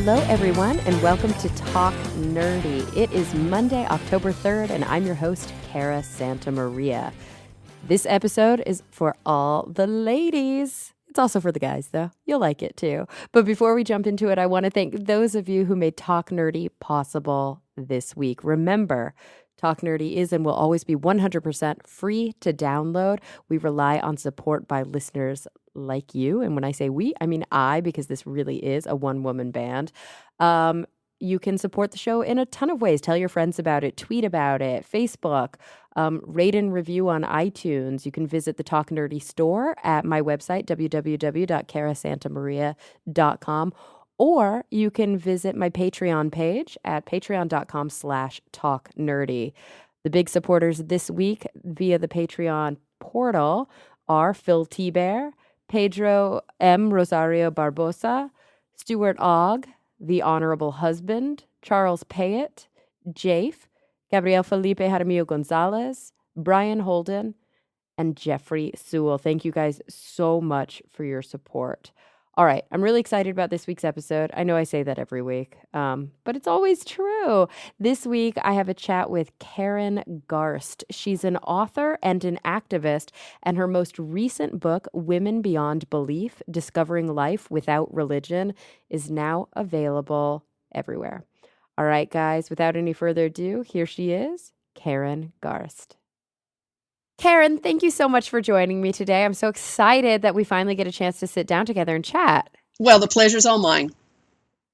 Hello, everyone, and welcome to Talk Nerdy. It is Monday, October 3rd, and I'm your host, Cara Santamaria. This episode is for all the ladies. It's also for the guys, though. You'll like it, too. But before we jump into it, I want to thank those of you who made Talk Nerdy possible this week. Remember, Talk Nerdy is and will always be 100% free to download. We rely on support by listeners like you. And when I say we, I mean I, because this really is a one-woman band. You can support the show in a ton of ways. Tell your friends about it, tweet about it, Facebook, rate and review on iTunes. You can visit the Talk Nerdy store at my website, www.carasantamaria.com. Or you can visit my Patreon page at patreon.com/talknerdy. The big supporters this week via the Patreon portal are Phil T-Bear, Pedro M. Rosario Barbosa, Stuart Ogg, The Honorable Husband, Charles Payette, Jafe, Gabriel Felipe Jaramillo Gonzalez, Brian Holden, and Jeffrey Sewell. Thank you guys so much for your support. All right, I'm really excited about this week's episode. I know I say that every week, but it's always true. This week, I have a chat with Karen Garst. She's an author and an activist, and her most recent book, Women Beyond Belief, Discovering Life Without Religion, is now available everywhere. All right, guys, without any further ado, here she is, Karen Garst. Karen, thank you so much for joining me today. I'm so excited that we finally get a chance to sit down together and chat. Well, the pleasure's all mine.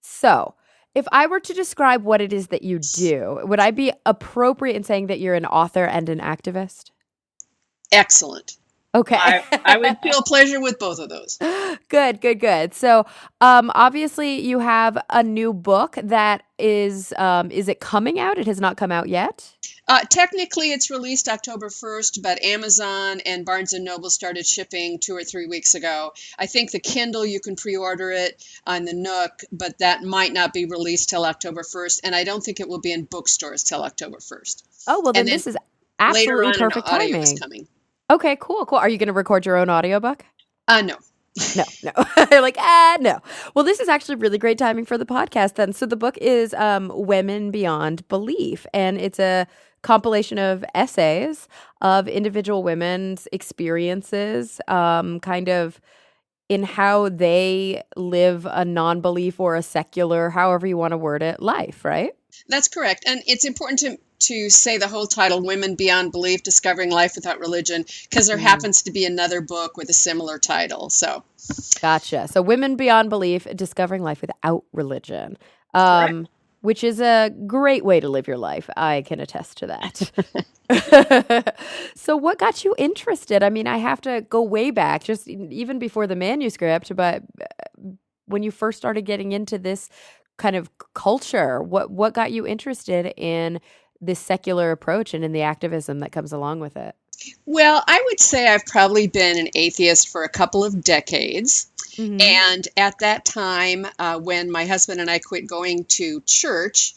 So, if I were to describe what it is that you do, would I be appropriate in saying that you're an author and an activist? Excellent. Okay. I would feel pleasure with both of those. Good. So, obviously you have a new book that is it coming out? It has not come out yet? Technically, it's released October 1st, but Amazon and Barnes & Noble started shipping 2 or 3 weeks ago. I think the Kindle, you can pre-order it on the Nook, but that might not be released till October 1st, and I don't think it will be in bookstores till October 1st. Oh, well, then this is absolutely perfect timing. Audio is coming. Okay, cool. Are you going to record your own audiobook? No. No. You're like, no. Well, this is actually really great timing for the podcast then. So the book is Women Beyond Belief, and it's a compilation of essays of individual women's experiences, kind of in how they live a non-belief or a secular, however you want to word it, life, right? That's correct. And it's important to say the whole title, Women Beyond Belief, Discovering Life Without Religion, because there happens to be another book with a similar title. So, gotcha. So Women Beyond Belief, Discovering Life Without Religion, which is a great way to live your life. I can attest to that. So what got you interested? I mean, I have to go way back, just even before the manuscript, but when you first started getting into this kind of culture, what got you interested in this secular approach and in the activism that comes along with it? Well, I would say I've probably been an atheist for a couple of decades. Mm-hmm. And at that time, when my husband and I quit going to church,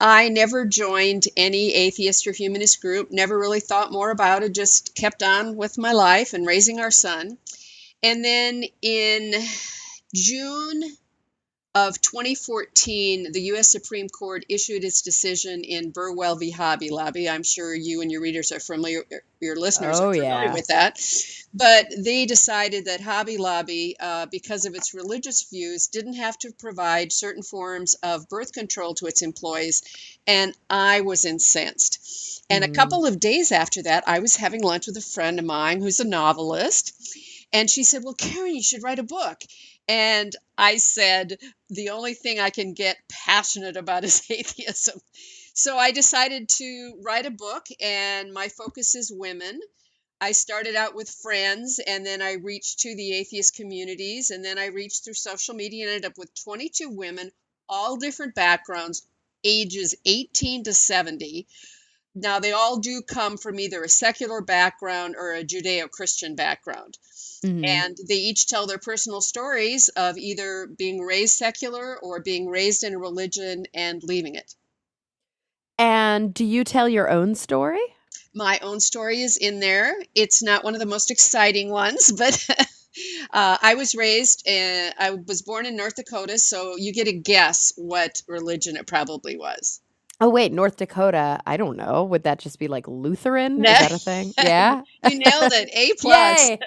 I never joined any atheist or humanist group, never really thought more about it, just kept on with my life and raising our son. And then in June of 2014, the U.S. Supreme Court issued its decision in Burwell v. Hobby Lobby. I'm sure you and your readers are familiar, your listeners are familiar with that. But they decided that Hobby Lobby, because of its religious views, didn't have to provide certain forms of birth control to its employees. And I was incensed. And a couple of days after that, I was having lunch with a friend of mine who's a novelist. And she said, well, Karen, you should write a book. And I said, the only thing I can get passionate about is atheism. So I decided to write a book, and my focus is women. I started out with friends, and then I reached to the atheist communities, and then I reached through social media and ended up with 22 women, all different backgrounds, ages 18 to 70. Now, they all do come from either a secular background or a Judeo-Christian background. Mm-hmm. And they each tell their personal stories of either being raised secular or being raised in a religion and leaving it. And do you tell your own story? My own story is in there. It's not one of the most exciting ones, but I was born in North Dakota, so you get a guess what religion it probably was. Oh, wait, North Dakota. I don't know. Would that just be like Lutheran? No, Is that a thing? Yeah. you nailed it. A plus. Yay.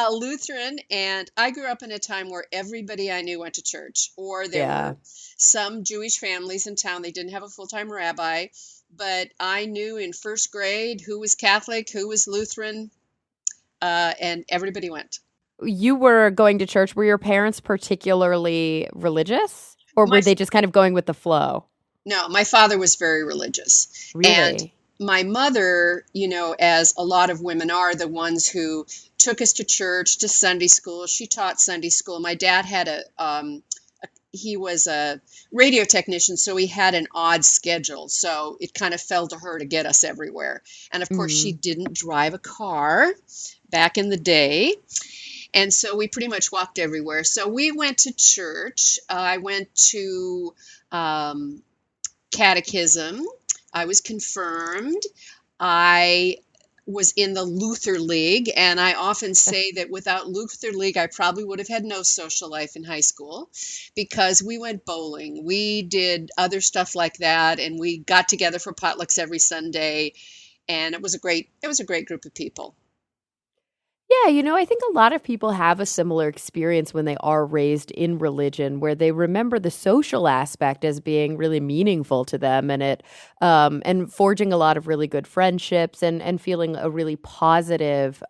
Lutheran, and I grew up in a time where everybody I knew went to church, or there Yeah. were some Jewish families in town. They didn't have a full-time rabbi, but I knew in first grade who was Catholic, who was Lutheran, and everybody went. You were going to church. Were your parents particularly religious, or My were they just kind of going with the flow? No, my father was very religious. And Really? my mother, as a lot of women are, the ones who took us to church, to Sunday school. She taught Sunday school. My dad had he was a radio technician, so he had an odd schedule. So it kind of fell to her to get us everywhere. And of course, she Mm. didn't drive a car back in the day. And so we pretty much walked everywhere. So we went to church. I went to um, catechism. I was confirmed. I was in the Luther League, and I often say that without Luther League, I probably would have had no social life in high school because we went bowling. We did other stuff like that, and we got together for potlucks every Sunday, and it was a great group of people. Yeah, I think a lot of people have a similar experience when they are raised in religion, where they remember the social aspect as being really meaningful to them, and and forging a lot of really good friendships, and feeling a really positive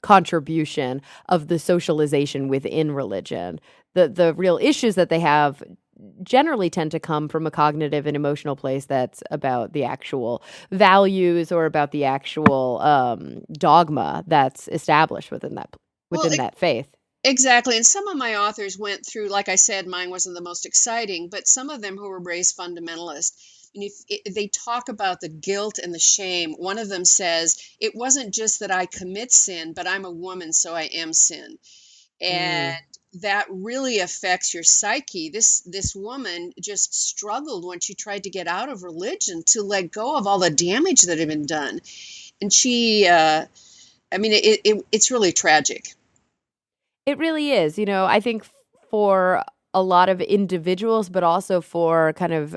contribution of the socialization within religion. The real issues that they have generally tend to come from a cognitive and emotional place that's about the actual values, or about the actual dogma that's established Well, within that faith. exactly. And some of my authors went through, like I said, mine wasn't the most exciting, but some of them who were raised fundamentalist. And if they talk about the guilt and the shame. One of them says, it wasn't just that I commit sin, but I'm a woman, so I am sin. And Mm. that really affects your psyche. This woman just struggled when she tried to get out of religion to let go of all the damage that had been done. And I mean, it's really tragic. It really is. I think for a lot of individuals, but also for kind of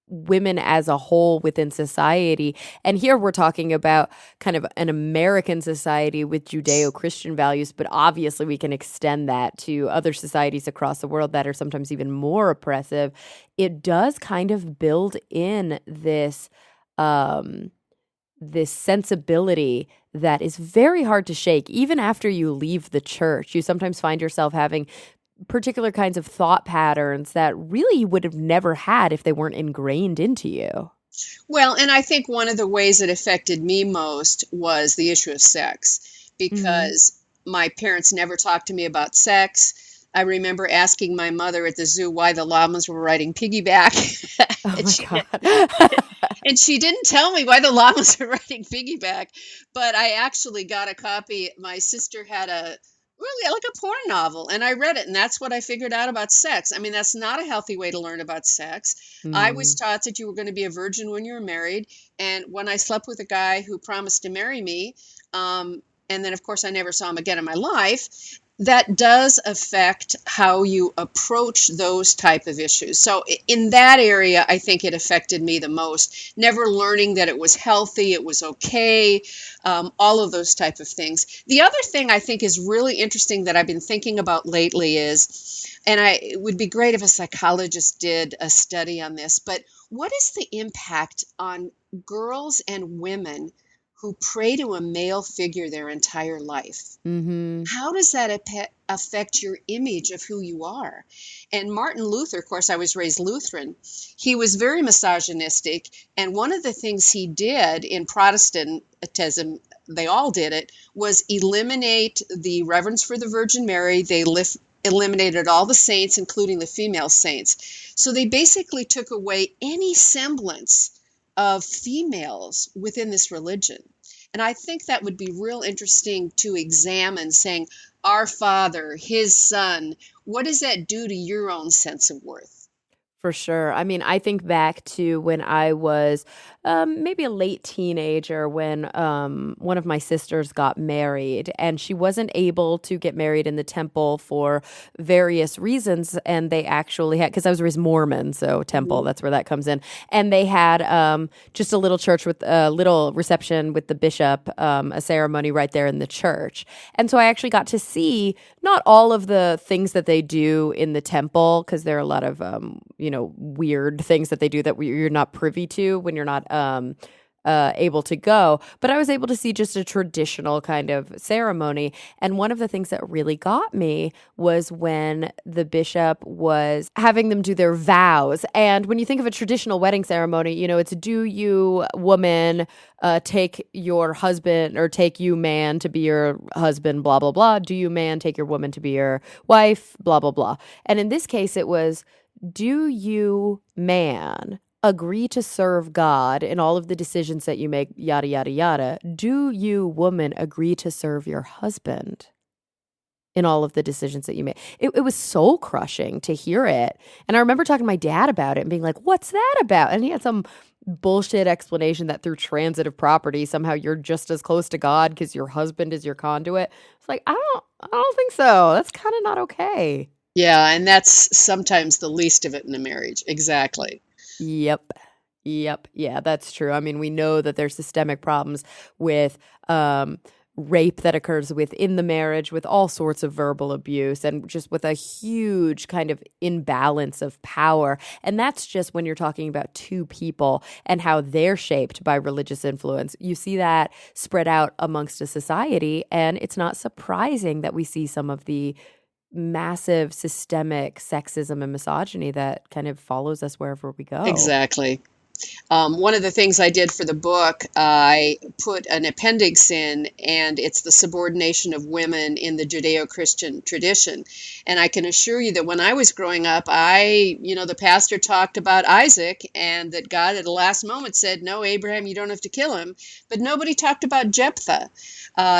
women as a whole within society. And here we're talking about kind of an American society with Judeo Christian values, but obviously we can extend that to other societies across the world that are sometimes even more oppressive. It does kind of build in um, this sensibility that is very hard to shake, even after you leave the church. You sometimes find yourself having particular kinds of thought patterns that really you would have never had if they weren't ingrained into you. Well, and I think one of the ways it affected me most was the issue of sex, Mhm. because my parents never talked to me about sex. I remember asking my mother at the zoo why the llamas were riding piggyback, Oh and my she God. and she didn't tell me why the llamas were riding piggyback. But I actually got a copy. My sister had a really like a porn novel, and I read it, and that's what I figured out about sex. I mean, that's not a healthy way to learn about sex. I was Mm. taught that you were going to be a virgin when you were married, and when I slept with a guy who promised to marry me, and then of course I never saw him again in my life, that does affect how you approach those type of issues. So in that area, I think it affected me the most. Never learning that it was healthy, it was okay, all of those type of things. The other thing I think is really interesting that I've been thinking about lately is, it would be great if a psychologist did a study on this, but what is the impact on girls and women who pray to a male figure their entire life? Mhm. How does that affect your image of who you are? And Martin Luther, of course, I was raised Lutheran. He was very misogynistic. And one of the things he did in Protestantism, they all did it, was eliminate the reverence for the Virgin Mary. They eliminated all the saints, including the female saints. So they basically took away any semblance of females within this religion. And I think that would be real interesting to examine, saying, our Father, His Son, what does that do to your own sense of worth? For sure. I mean, I think back to when I was maybe a late teenager when one of my sisters got married, and she wasn't able to get married in the temple for various reasons. And they actually had, because I was raised Mormon, so temple, Mhm. that's where that comes in. And they had just a little church with a little reception with the bishop, a ceremony right there in the church. And so I actually got to see not all of the things that they do in the temple, because there are a lot of weird things that they do that you're not privy to when you're not able to go. But I was able to see just a traditional kind of ceremony. And one of the things that really got me was when the bishop was having them do their vows. And when you think of a traditional wedding ceremony, it's do you, woman, take your husband, or take you, man, to be your husband, blah, blah, blah. Do you, man, take your woman to be your wife, blah, blah, blah. And in this case, it was, do you, man, agree to serve God in all of the decisions that you make, yada, yada, yada? Do you, woman, agree to serve your husband in all of the decisions that you make? It was soul crushing to hear it. And I remember talking to my dad about it and being like, what's that about? And he had some bullshit explanation that through transitive property, somehow you're just as close to God because your husband is your conduit. It's like, I don't think so. That's kind of not okay. Yeah, and that's sometimes the least of it in a marriage. Exactly. Yep. Yep. Yeah, that's true. I mean, we know that there's systemic problems with rape that occurs within the marriage, with all sorts of verbal abuse, and just with a huge kind of imbalance of power. And that's just when you're talking about two people and how they're shaped by religious influence. You see that spread out amongst a society, and it's not surprising that we see some of the massive systemic sexism and misogyny that kind of follows us wherever we go. Exactly. One of the things I did for the book, I put an appendix in, and it's the subordination of women in the Judeo-Christian tradition. And I can assure you that when I was growing up, the pastor talked about Isaac, and that God at the last moment said, no, Abraham, you don't have to kill him. But nobody talked about Jephthah.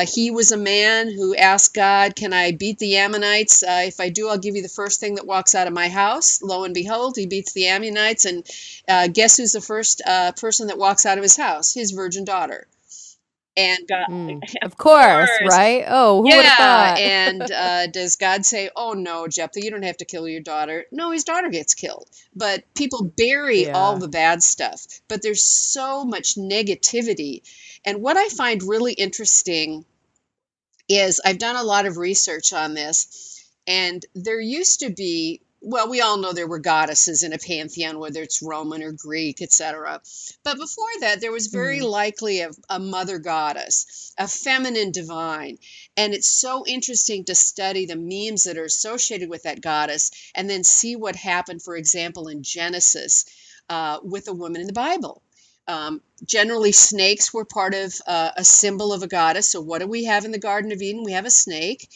He was a man who asked God, can I beat the Ammonites? If I do, I'll give you the first thing that walks out of my house. Lo and behold, he beats the Ammonites, and guess who's the first person that walks out of his house? His virgin daughter. And God, of Of course, course, right? Oh, who would have yeah. thought? And does God say, oh, no, Jephthah, you don't have to kill your daughter? No, his daughter gets killed. But people bury all Yeah. the bad stuff. But there's so much negativity. And what I find really interesting is I've done a lot of research on this, and there used to be, well, we all know there were goddesses in a pantheon, whether it's Roman or Greek, etc. But before that, there was very Mhm. likely a mother goddess, a feminine divine. And it's so interesting to study the memes that are associated with that goddess and then see what happened, for example, in Genesis with a woman in the Bible. Generally, snakes were part of a symbol of a goddess. So, what do we have in the Garden of Eden? We have a snake.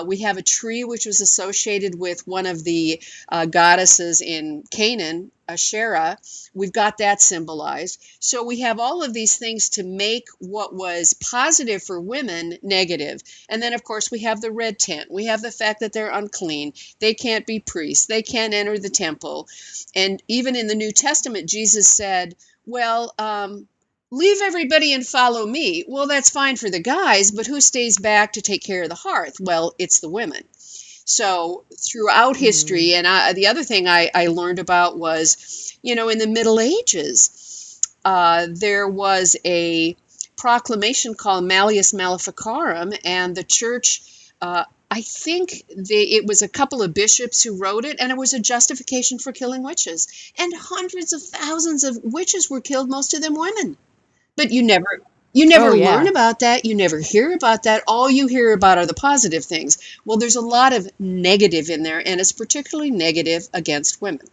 We have a tree which was associated with one of the goddesses in Canaan, Asherah. We've got that symbolized. So, we have all of these things to make what was positive for women negative. And then, of course, we have the red tent. We have the fact that they're unclean. They can't be priests. They can't enter the temple. And even in the New Testament, Jesus said, well, leave everybody and follow me. Well, that's fine for the guys, but who stays back to take care of the hearth? Well, it's the women. So throughout Mm. history, and the other thing I learned about was, in the Middle Ages, there was a proclamation called Malleus Maleficarum, and the church, I think it was a couple of bishops who wrote it, and it was a justification for killing witches. And hundreds of thousands of witches were killed, most of them women. But you never Oh learn yeah. about that. You never hear about that. All you hear about are the positive things. Well, there's a lot of negative in there, and it's particularly negative against women.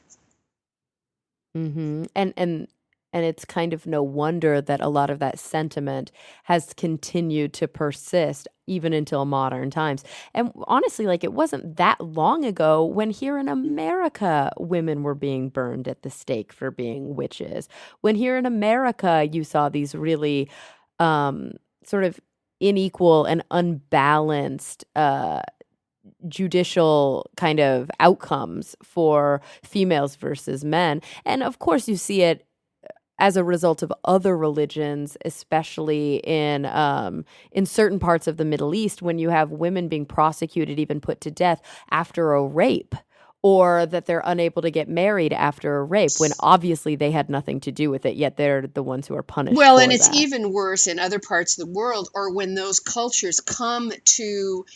And it's kind of no wonder that a lot of that sentiment has continued to persist even until modern times. And honestly, like it wasn't that long ago when here in America women were being burned at the stake for being witches. When here in America you saw these really sort of unequal and unbalanced judicial kind of outcomes for females versus men. And of course, you see it as a result of other religions, especially in certain parts of the Middle East, when you have women being prosecuted, even put to death after a rape, or that they're unable to get married after a rape, when obviously they had nothing to do with it, yet they're the ones who are punished Well, and for it's that. even worse in other parts of the world, or when those cultures come to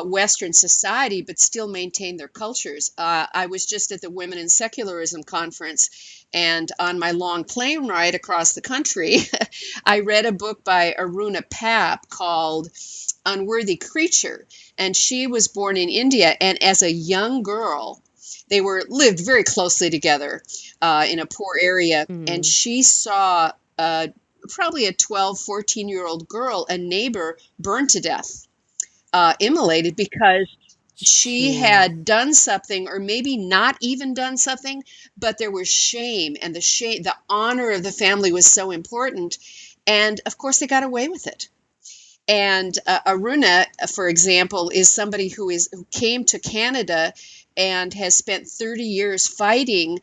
Western society but still maintain their cultures. I was just at the Women in Secularism conference, and on my long plane ride across the country, I read a book by Aruna Pap called Unworthy Creature. And she was born in India, and as a young girl, they were lived very closely together in a poor area, and Mm. she saw probably a 12, 14-year-old girl, a neighbor, burned to death, immolated because she Jeez. had done something, or maybe not even done something, but there was shame, and the honor of the family was so important, and of course they got away with it. And Aruna, for example, is somebody who came to Canada and has spent 30 years fighting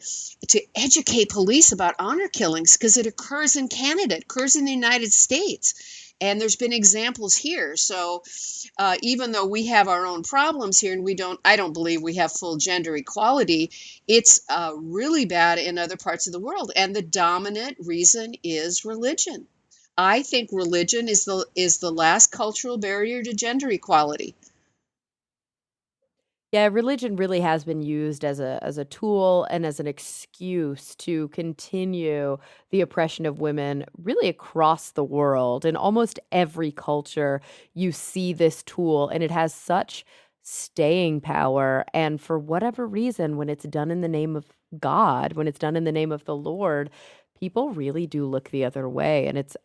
to educate police about honor killings, because it occurs in Canada, it occurs in the United States. And there's been examples here. So even though we have our own problems here, and I don't believe we have full gender equality, it's really bad in other parts of the world. And the dominant reason is religion. I think religion is the last cultural barrier to gender equality. Yeah, religion really has been used as a tool and as an excuse to continue the oppression of women really across the world. In almost every culture, you see this tool, and it has such staying power. And for whatever reason, when it's done in the name of God, when it's done in the name of the Lord, people really do look the other way. And it's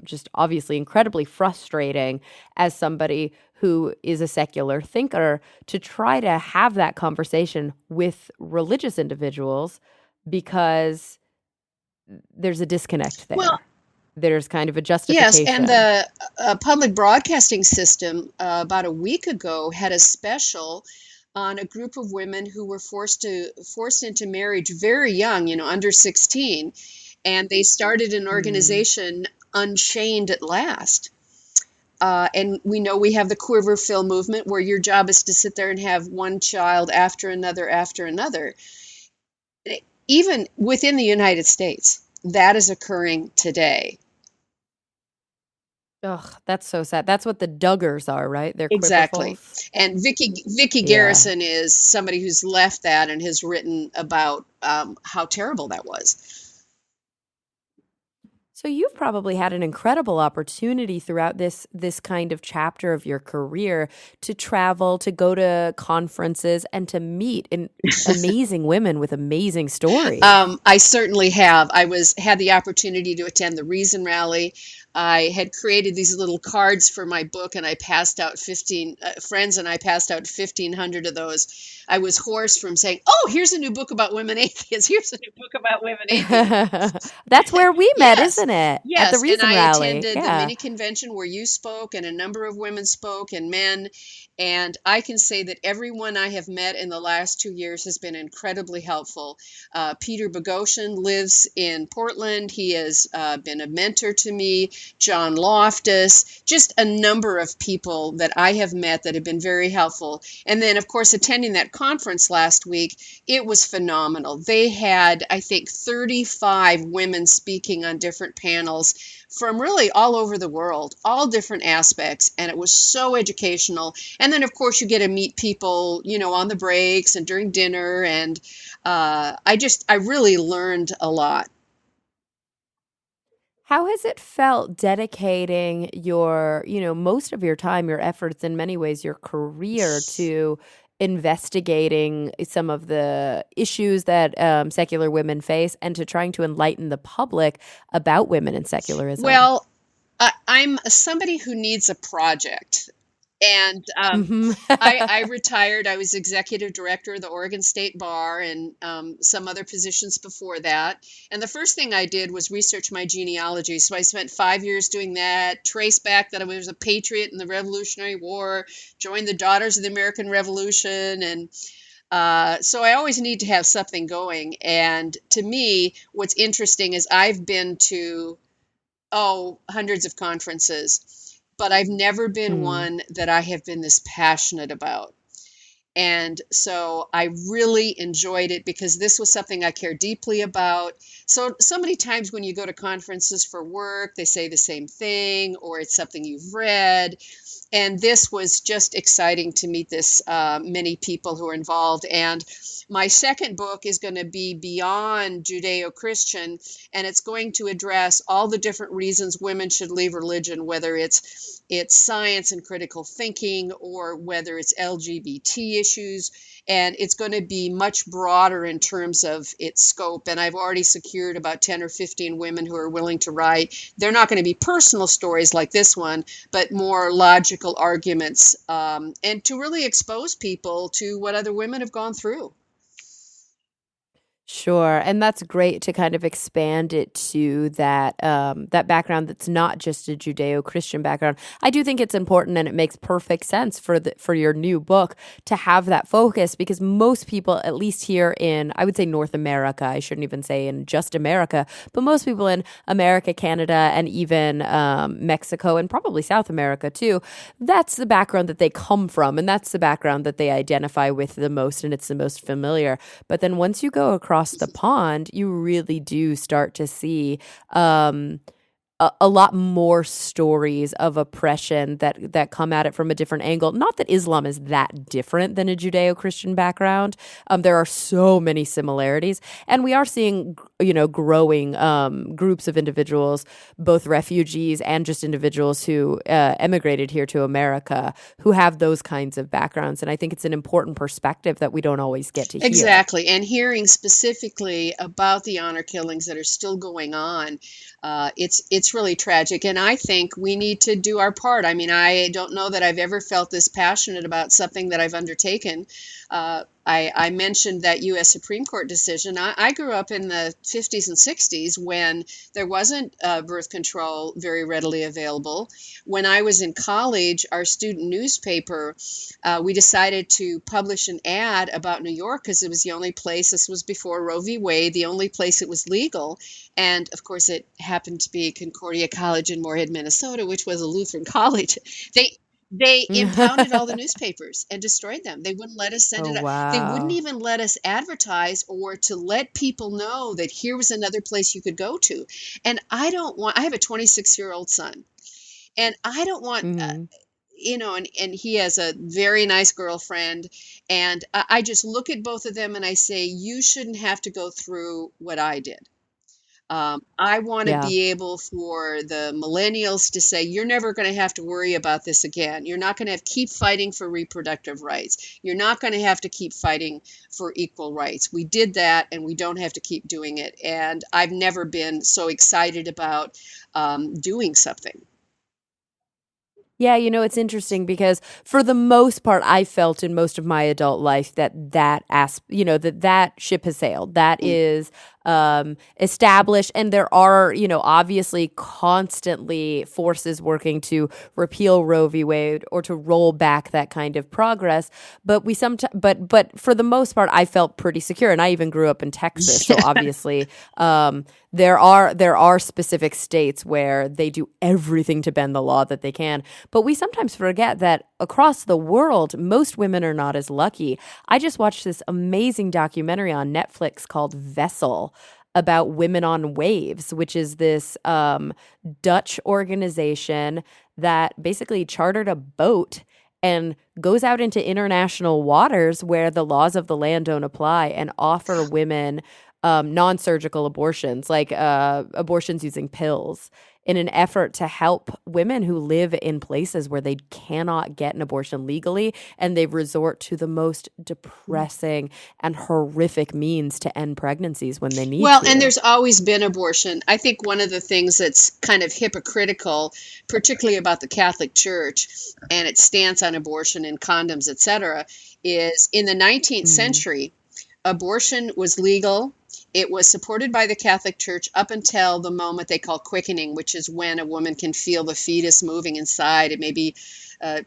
just obviously incredibly frustrating as somebody who is a secular thinker to try to have that conversation with religious individuals, because there's a disconnect Well, there. There's kind of a yes, and justification. the public broadcasting system about a week ago had a special on a group of women who were forced into marriage very young, under 16, and they started an Mm. organization, Unchained at Last. And we know we have the quiver fill movement, where your job is to sit there and have one child after another after another. Even within the United States, that is occurring today. Ugh, that's so sad. That's what the Duggars are, right? They're Exactly. quiverfuls. And Vicky Yeah. Garrison is somebody who's left that and has written about how terrible that was. So you've probably had an incredible opportunity throughout this kind of chapter of your career to travel, to go to conferences, and to meet amazing women with amazing stories. I certainly have. Had the opportunity to attend the Reason Rally. I had created these little cards for my book, and I passed out 15 friends, and I passed out 1,500 of those. I was hoarse from saying, "Oh, here's a new book about women atheists. Here's a new book about women atheists." That's where we met, Yes, isn't it? At the yes. And Reason I Rally. attended the Yeah. mini convention where you spoke, and a number of women spoke, and men. And I can say that everyone I have met in the last 2 years has been incredibly helpful. Peter Bogosian lives in Portland. He has been a mentor to me. John Loftus, just a number of people that I have met that have been very helpful. And then, of course, attending that conference last week, it was phenomenal. They had, I think, 35 women speaking on different panels from really all over the world, all different aspects, and it was so educational. And then, of course, you get to meet people, on the breaks and during dinner, and I really learned a lot. How has it felt dedicating most of your time, your efforts, in many ways, your career to investigating some of the issues that secular women face, and to trying to enlighten the public about women in secularism? Well, I'm somebody who needs a project. And Hmm. I retired. I was executive director of the Oregon State Bar and some other positions before that. And the first thing I did was research my genealogy. So I spent 5 years doing that, traced back that I was a patriot in the Revolutionary War, joined the Daughters of the American Revolution, and so I always need to have something going. And to me, what's interesting is I've been to, hundreds of conferences, but I've never been Mm. one that I have been this passionate about. And so I really enjoyed it because this was something I care deeply about. So many times when you go to conferences for work, they say the same thing, or it's something you've read. And this was just exciting to meet this many people who are involved. And my second book is going to be beyond Judeo-Christian, and it's going to address all the different reasons women should leave religion, whether it's science and critical thinking, or whether it's LGBT issues. And it's going to be much broader in terms of its scope. And I've already secured about 10 or 15 women who are willing to write. They're not going to be personal stories like this one, but more logical arguments, and to really expose people to what other women have gone through. Sure, and that's great to kind of expand it to that background that's not just a Judeo-Christian background. I do think it's important, and it makes perfect sense for your new book to have that focus because most people, at least here in, I would say North America, I shouldn't even say in just America, but most people in America, Canada, and even Mexico, and probably South America too, that's the background that they come from, and that's the background that they identify with the most, and it's the most familiar. But then once you go across the pond, you really do start to see um, a lot more stories of oppression that come at it from a different angle. Not that Islam is that different than a Judeo-Christian background. There are so many similarities, and we are seeing, growing groups of individuals, both refugees and just individuals who emigrated here to America, who have those kinds of backgrounds. And I think it's an important perspective that we don't always get to hear. Exactly. And hearing specifically about the honor killings that are still going on, it's really tragic. And I think we need to do our part. I mean, I don't know that I've ever felt this passionate about something that I've undertaken. I mentioned that U.S. Supreme Court decision. I grew up in the 50s and 60s when there wasn't birth control very readily available. When I was in college, our student newspaper, we decided to publish an ad about New York because it was the only place, this was before Roe v. Wade, the only place it was legal. And of course, it happened to be Concordia College in Moorhead, Minnesota, which was a Lutheran college. They they impounded all the newspapers and destroyed them. They wouldn't let us send Oh, it out. They wouldn't wow. even let us advertise or to let people know that here was another place you could go to. And I have a 26-year-old son, and I don't want, Mhm. and he has a very nice girlfriend. And I just look at both of them and I say, you shouldn't have to go through what I did. I want to Yeah. be able for the millennials to say, you're never going to have to worry about this again. You're not going to have to keep fighting for reproductive rights. You're not going to have to keep fighting for equal rights. We did that and we don't have to keep doing it. And I've never been so excited about doing something. Yeah, it's interesting because for the most part, I felt in most of my adult life that ship has sailed. That Mm. is established, and there are, obviously constantly forces working to repeal Roe v. Wade or to roll back that kind of progress. But but for the most part, I felt pretty secure, and I even grew up in Texas, so Yeah. obviously, there are specific states where they do everything to bend the law that they can. But we sometimes forget that across the world, most women are not as lucky. I just watched this amazing documentary on Netflix called Vessel about Women on Waves, which is this Dutch organization that basically chartered a boat and goes out into international waters where the laws of the land don't apply and offer women non-surgical abortions, like abortions using pills, in an effort to help women who live in places where they cannot get an abortion legally, and they resort to the most depressing and horrific means to end pregnancies when they need Well, and to. there's always been abortion. I think one of the things that's kind of hypocritical, particularly about the Catholic Church and its stance on abortion and condoms, etc., is in the 19th Mm. century, abortion was legal. It was supported by the Catholic Church up until the moment they call quickening, which is when a woman can feel the fetus moving inside. It may be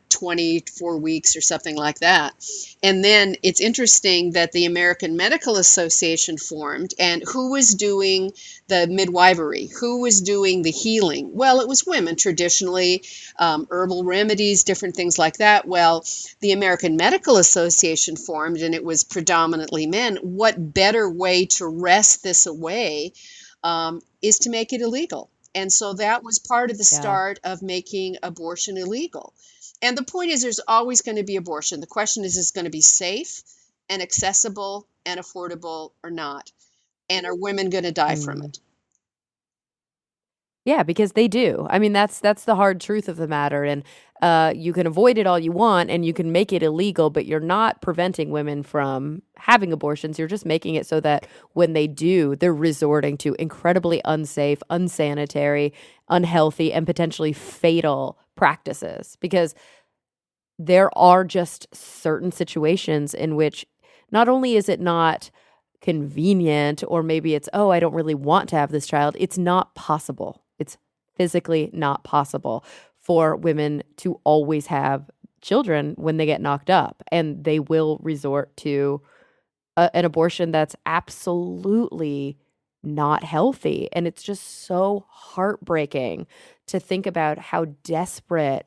24 weeks or something like that. And then it's interesting that the American Medical Association formed, and who was doing the midwifery? Who was doing the healing? Well, it was women traditionally, herbal remedies, different things like that. Well, the American Medical Association formed, and it was predominantly men. What better way to wrest this away is to make it illegal? And so that was part of the Yeah. start of making abortion illegal. And the point is, there's always going to be abortion. The question is it going to be safe and accessible and affordable or not? And are women going to die from Mm. it? Yeah, because they do. I mean, that's the hard truth of the matter. And you can avoid it all you want, and you can make it illegal, but you're not preventing women from having abortions. You're just making it so that when they do, they're resorting to incredibly unsafe, unsanitary, unhealthy, and potentially fatal practices. Because there are just certain situations in which not only is it not convenient, or maybe it's, oh, I don't really want to have this child, it's not possible. It's physically not possible for women to always have children when they get knocked up. And they will resort to an abortion that's absolutely not healthy. And it's just so heartbreaking to think about how desperate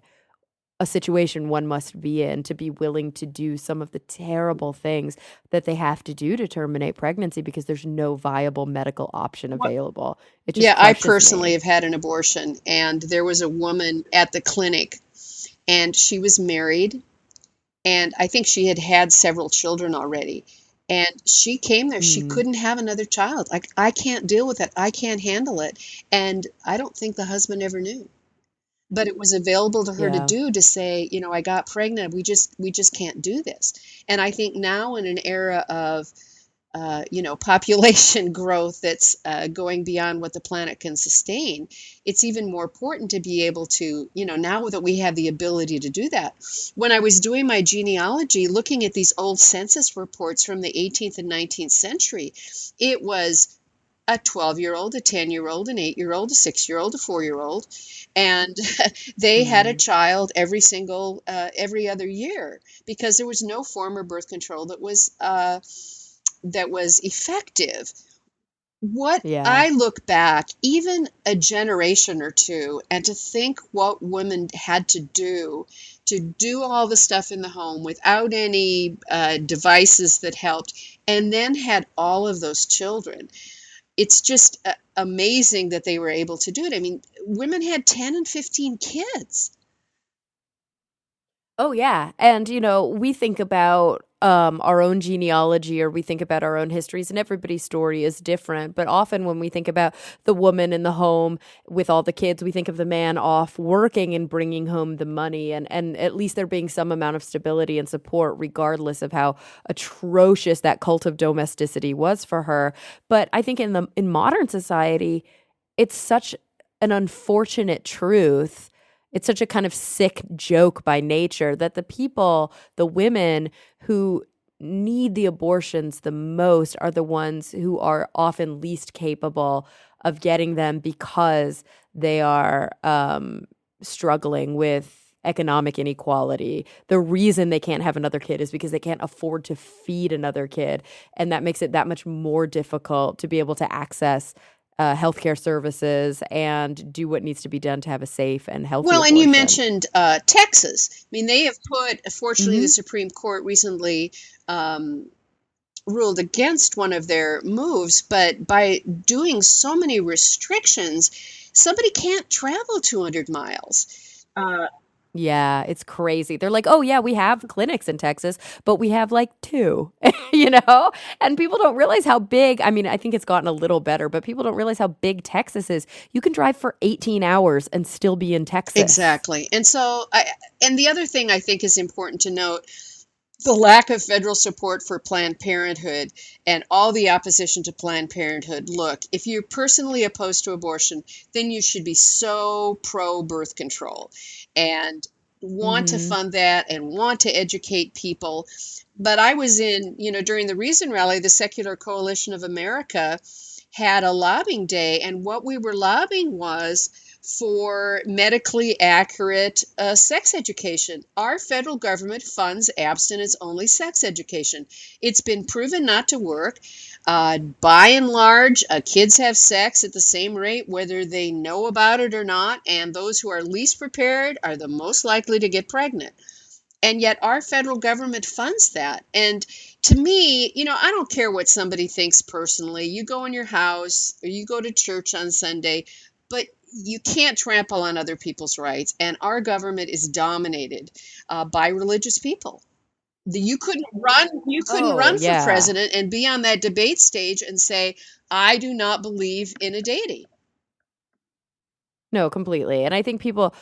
a situation one must be in to be willing to do some of the terrible things that they have to do to terminate pregnancy because there's no viable medical option What? available. It just Yeah, I crushes personally me. have had an abortion, and there was a woman at the clinic, and she was married, and I think she had had several children already. And she came there, she Mm, couldn't have another child. Like, I can't deal with it, I can't handle it. And I don't think the husband ever knew. But it was available to her to yeah. do, to say, I got pregnant. We just can't do this. And I think now, in an era of population growth that's going beyond what the planet can sustain, it's even more important to be able to, now that we have the ability to do that. When I was doing my genealogy, looking at these old census reports from the 18th and 19th century, it was a 12-year-old, a 10-year-old, an 8-year-old, a 6-year-old, a 4-year-old, and they had a Mm, child every other year, because there was no form of birth control that was effective. What yeah. I look back, even a generation or two, and to think what women had to do all the stuff in the home without any devices that helped, and then had all of those children. It's just amazing that they were able to do it. I mean, women had 10 and 15 kids. Oh, yeah. And, we think about our own genealogy, or we think about our own histories, and everybody's story is different. But often when we think about the woman in the home with all the kids, we think of the man off working and bringing home the money, and at least there being some amount of stability and support, regardless of how atrocious that cult of domesticity was for her. But I think in modern society, it's such an unfortunate truth. It's such a kind of sick joke by nature that the women who need the abortions the most are the ones who are often least capable of getting them, because they are struggling with economic inequality. The reason they can't have another kid is because they can't afford to feed another kid. And that makes it that much more difficult to be able to access healthcare services and do what needs to be done to have a safe and healthy Well, and you abortion. mentioned Texas. I mean, they have fortunately, the Hmm. Supreme Court recently um, ruled against one of their moves, but by doing so many restrictions, somebody can't travel 200 miles. Yeah, it's crazy. They're like, oh, yeah, we have clinics in Texas, but we have like two, you know? And people don't realize how big, I mean, I think it's gotten a little better, but people don't realize how big Texas is. You can drive for 18 hours and still be in Texas. Exactly. And the other thing I think is important to note, the lack of federal support for Planned Parenthood and all the opposition to Planned Parenthood. Look, if you're personally opposed to abortion, then you should be so pro birth control and want to Hmm. fund that and want to educate people. But I was in, during the Reason Rally, the Secular Coalition of America had a lobbying day, and what we were lobbying was for medically accurate sex education. Our federal government funds abstinence only sex education. It's been proven not to work. By and large, kids have sex at the same rate, whether they know about it or not, and those who are least prepared are the most likely to get pregnant. And yet our federal government funds that. And to me, I don't care what somebody thinks personally. You go in your house or you go to church on Sunday, but you can't trample on other people's rights. And our government is dominated by religious people. You couldn't run Oh, for yeah. president and be on that debate stage and say, I do not believe in a deity. No, completely. And I think people,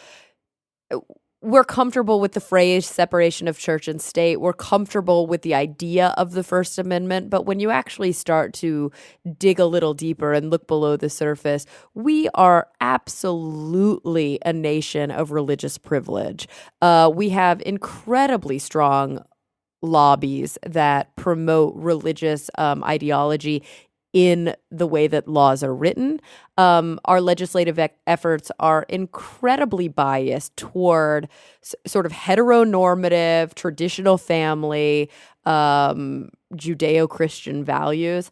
we're comfortable with the phrase separation of church and state. We're comfortable with the idea of the First Amendment. But when you actually start to dig a little deeper and look below the surface, we are absolutely a nation of religious privilege. We have incredibly strong lobbies that promote religious ideology in the way that laws are written. Our legislative efforts are incredibly biased toward sort of heteronormative, traditional family, Judeo Christian values.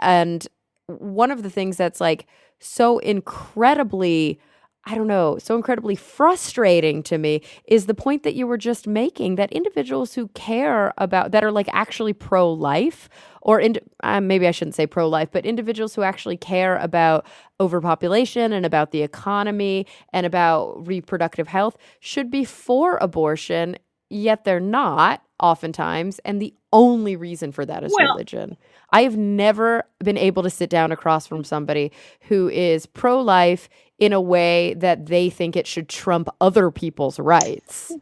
And one of the things that's like so incredibly, I don't know, so incredibly frustrating to me is the point that you were just making, that individuals who care about, that are like actually pro life, or maybe I shouldn't say pro life, but individuals who actually care about overpopulation and about the economy and about reproductive health should be for abortion, yet they're not oftentimes. And the only reason for that is Well, religion. I have never been able to sit down across from somebody who is pro life in a way that they think it should trump other people's rights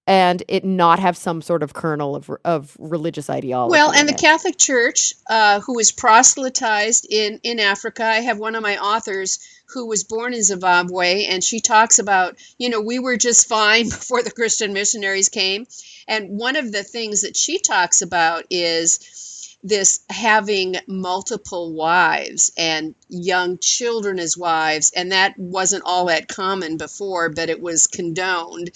and it not have some sort of kernel of religious Well, ideology and in the it. Catholic Church, who was proselytized in Africa. I have one of my authors who was born in Zimbabwe, and she talks about, we were just fine before the Christian missionaries came. And one of the things that she talks about is this having multiple wives and young children as wives. And that wasn't all that common before, but it was condoned.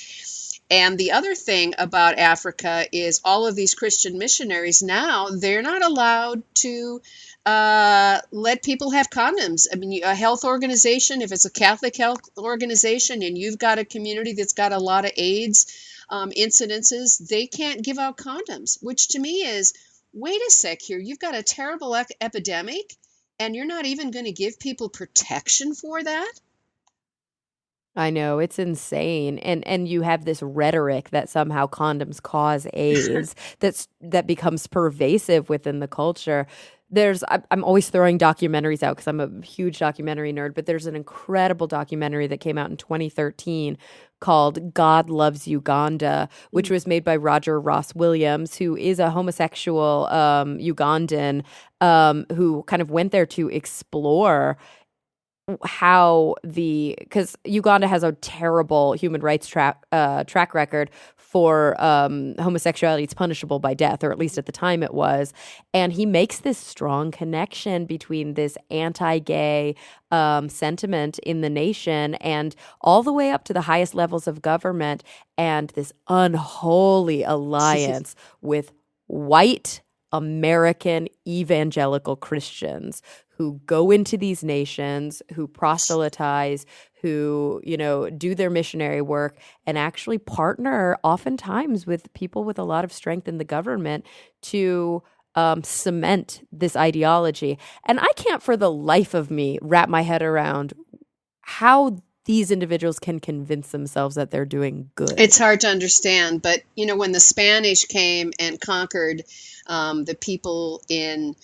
And the other thing about Africa is all of these Christian missionaries now, they're not allowed to let people have condoms. I mean, a health organization, if it's a Catholic health organization and you've got a community that's got a lot of AIDS incidences, they can't give out condoms, which to me is, wait a sec here, you've got a terrible epidemic and you're not even going to give people protection for that? I know, it's insane. And you have this rhetoric that somehow condoms cause AIDS that becomes pervasive within the culture. I'm always throwing documentaries out because I'm a huge documentary nerd, but there's an incredible documentary that came out in 2013 called God Loves Uganda, which was made by Roger Ross Williams, who is a homosexual Ugandan who kind of went there to explore how because Uganda has a terrible human rights track record for homosexuality. It's punishable by death, or at least at the time it was. And he makes this strong connection between this anti-gay sentiment in the nation and all the way up to the highest levels of government, and this unholy alliance with white American evangelical Christians who go into these nations, who proselytize, who, do their missionary work and actually partner oftentimes with people with a lot of strength in the government to cement this ideology. And I can't for the life of me wrap my head around how these individuals can convince themselves that they're doing It's good. hard to understand, but when the Spanish came and conquered the people in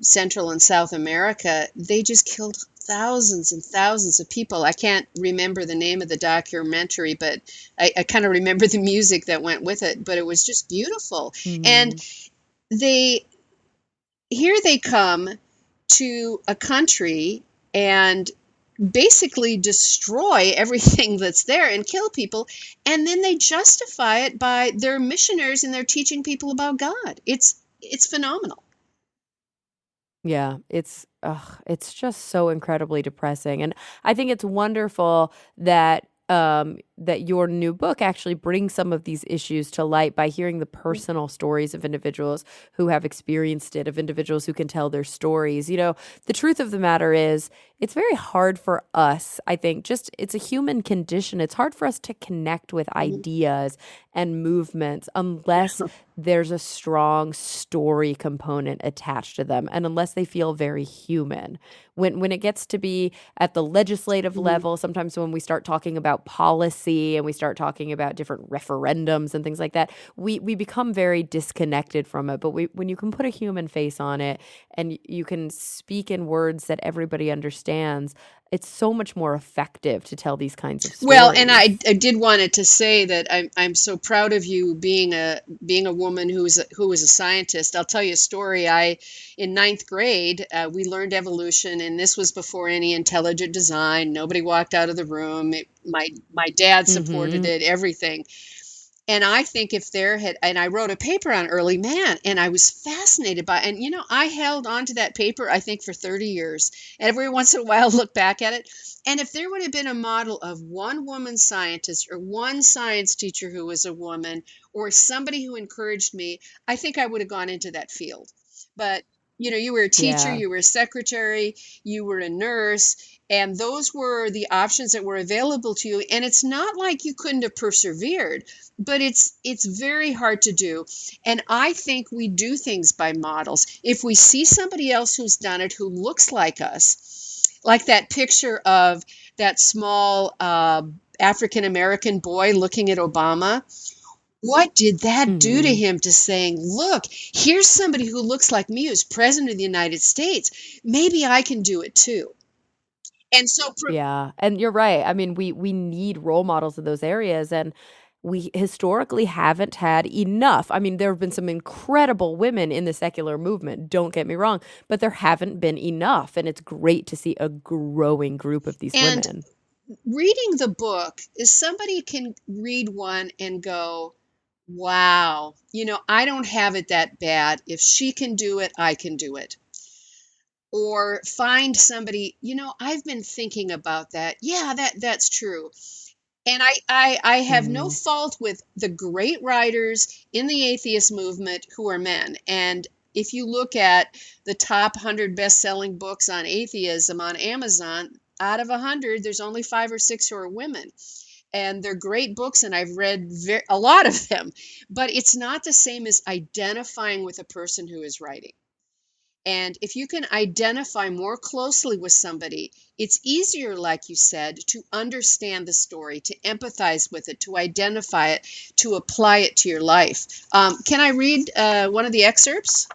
Central and South America, they just killed thousands and thousands of people. I can't remember the name of the documentary, but I kind of remember the music that went with it. But it was just beautiful. And Hmm. they here they come to a country and basically destroy everything that's there and kill people, and then they justify it by their missionaries and they're teaching people about God. It's phenomenal. Yeah, it's just so incredibly depressing. And I think it's wonderful that that your new book actually brings some of these issues to light by hearing the personal stories of individuals who have experienced it, of individuals who can tell their stories. The truth of the matter is it's very hard for us, I think, just it's a human condition. It's hard for us to connect with Mhm. ideas and movements unless there's a strong story component attached to them and unless they feel very human. When it gets to be at the legislative Mhm. level, sometimes when we start talking about policy and we start talking about different referendums and things like that, we become very disconnected from it. But when you can put a human face on it and you can speak in words that everybody understands, it's so much more effective to tell these kinds of Well, and I, stories. I did wanted to say that I'm so proud of you being a woman who is a scientist. I'll tell you a story. In ninth grade, we learned evolution, and this was before any intelligent design. Nobody walked out of the room. My dad supported Hmm. it, everything. And I think if there had, and I wrote a paper on early man, and I was fascinated by, and I held on to that paper, I think, for 30 years. And every once in a while, look back at it. And if there would have been a model of one woman scientist or one science teacher who was a woman or somebody who encouraged me, I think I would have gone into that field. But you were a teacher, Yeah. you were a secretary, you were a nurse, and those were the options that were available to you. And it's not like you couldn't have persevered, but it's very hard to do. And I think we do things by models. If we see somebody else who's done it who looks like us, like that picture of that small African American boy looking at Obama, what did that do to Hmm. him, to saying, look, here's somebody who looks like me who's president of the United States, maybe I can do it too. And so Yeah, and you're right. I mean, we need role models in those areas, and we historically haven't had enough. I mean, there have been some incredible women in the secular movement, don't get me wrong, but there haven't been enough, and it's great to see a growing group of these and women. reading the book is somebody can read one and go, wow, I don't have it that bad. If she can do it, I can do it. Or find somebody, I've been thinking about that. Yeah, that's true. And I have no Mhm. fault with the great writers in the atheist movement who are men. And if you look at the top 100 best-selling books on atheism on Amazon, out of 100, there's only 5 or 6 who are women. And they're great books, and I've read a lot of them. But it's not the same as identifying with a person who is writing. And if you can identify more closely with somebody, it's easier, like you said, to understand the story, to empathize with it, to identify it, to apply it to your life. Can I read one of the excerpts?